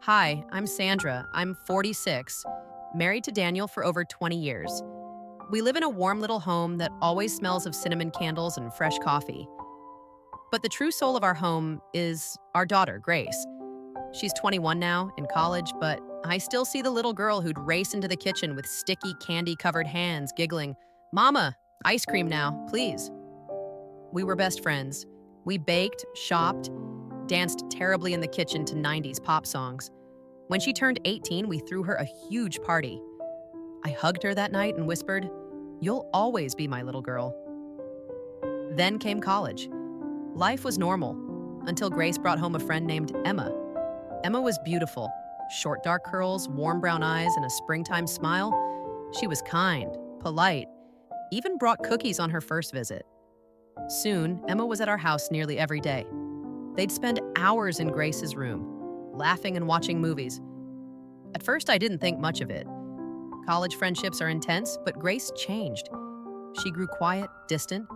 Hi, I'm Sandra. I'm 46, married to Daniel for over 20 years. We live in a warm little home that always smells of cinnamon candles and fresh coffee. But the true soul of our home is our daughter, Grace. She's 21 now, in college, but I still see the little girl who'd race into the kitchen with sticky, candy-covered hands, giggling, "Mama, ice cream now, please." We were best friends. We baked, shopped, danced terribly in the kitchen to 90s pop songs. When she turned 18, we threw her a huge party. I hugged her that night and whispered, "You'll always be my little girl." Then came college. Life was normal, until Grace brought home a friend named Emma. Emma was beautiful. Short dark curls, warm brown eyes, and a springtime smile. She was kind, polite, even brought cookies on her first visit. Soon, Emma was at our house nearly every day. They'd spend hours in Grace's room, laughing and watching movies. At first, I didn't think much of it. College friendships are intense, but Grace changed. She grew quiet, distant.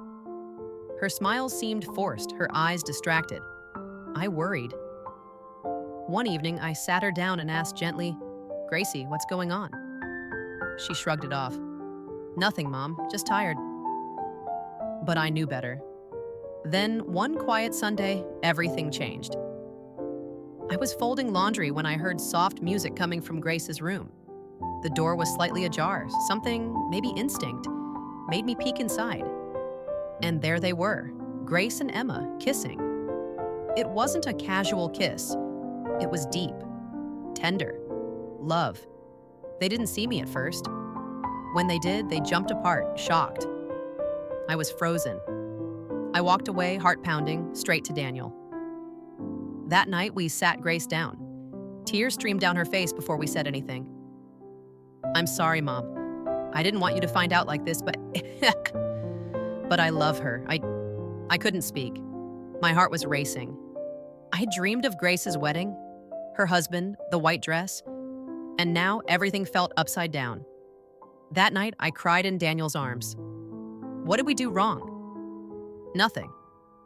Her smile seemed forced, her eyes distracted. I worried. One evening, I sat her down and asked gently, "Gracie, what's going on?" She shrugged it off. "Nothing, Mom, just tired." But I knew better. Then, one quiet Sunday, everything changed. I was folding laundry when I heard soft music coming from Grace's room. The door was slightly ajar. Something, maybe instinct, made me peek inside. And there they were, Grace and Emma, kissing. It wasn't a casual kiss. It was deep, tender, love. They didn't see me at first. When they did, they jumped apart, shocked. I was frozen. I walked away, heart pounding, straight to Daniel. That night, we sat Grace down. Tears streamed down her face before we said anything. "I'm sorry, Mom. I didn't want you to find out like this, but but I love her." I couldn't speak. My heart was racing. I dreamed of Grace's wedding, her husband, the white dress, and now everything felt upside down. That night, I cried in Daniel's arms. "What did we do wrong?" "Nothing,"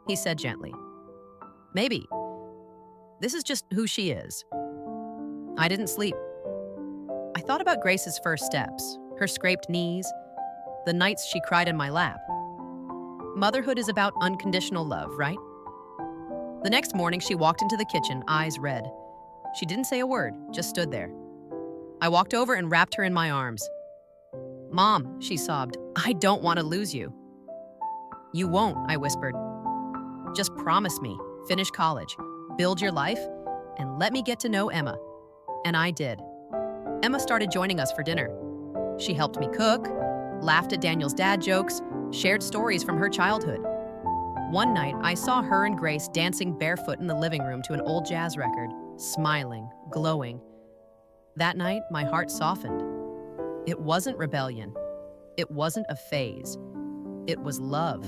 he said gently. "Maybe. This is just who she is." I didn't sleep. I thought about Grace's first steps, her scraped knees, the nights she cried in my lap. Motherhood is about unconditional love, right? The next morning, she walked into the kitchen, eyes red. She didn't say a word, just stood there. I walked over and wrapped her in my arms. "Mom," she sobbed, "I don't want to lose you." "You won't," I whispered. "Just promise me, finish college, build your life, and let me get to know Emma." And I did. Emma started joining us for dinner. She helped me cook, laughed at Daniel's dad jokes, shared stories from her childhood. One night, I saw her and Grace dancing barefoot in the living room to an old jazz record, smiling, glowing. That night, my heart softened. It wasn't rebellion. It wasn't a phase. It was love.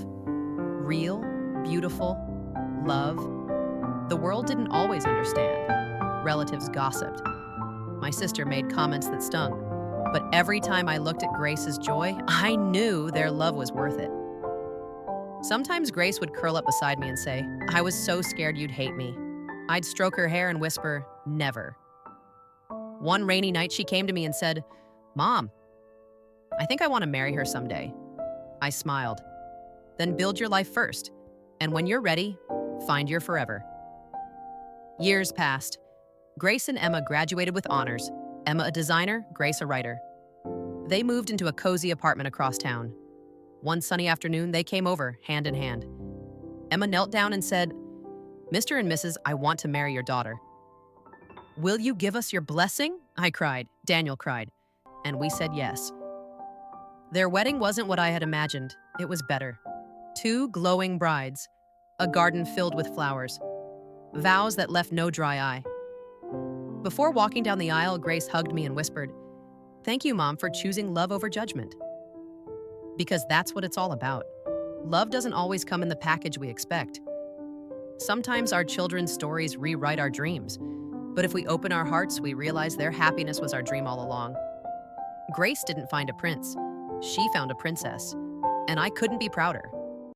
Real, beautiful love. The world didn't always understand. Relatives gossiped. My sister made comments that stung. But every time I looked at Grace's joy, I knew their love was worth it. Sometimes Grace would curl up beside me and say, "I was so scared you'd hate me." I'd stroke her hair and whisper, "Never." One rainy night, she came to me and said, "Mom, I think I want to marry her someday." I smiled. "Then build your life first, and when you're ready, find your forever." Years passed. Grace and Emma graduated with honors. Emma a designer, Grace a writer. They moved into a cozy apartment across town. One sunny afternoon, they came over, hand in hand. Emma knelt down and said, "Mr. and Mrs., I want to marry your daughter." "Will you give us your blessing?" I cried. Daniel cried. And we said yes. Their wedding wasn't what I had imagined. It was better. 2 glowing brides, a garden filled with flowers, vows that left no dry eye. Before walking down the aisle, Grace hugged me and whispered, "Thank you, Mom, for choosing love over judgment." Because that's what it's all about. Love doesn't always come in the package we expect. Sometimes our children's stories rewrite our dreams, but if we open our hearts, we realize their happiness was our dream all along. Grace didn't find a prince. She found a princess, and I couldn't be prouder.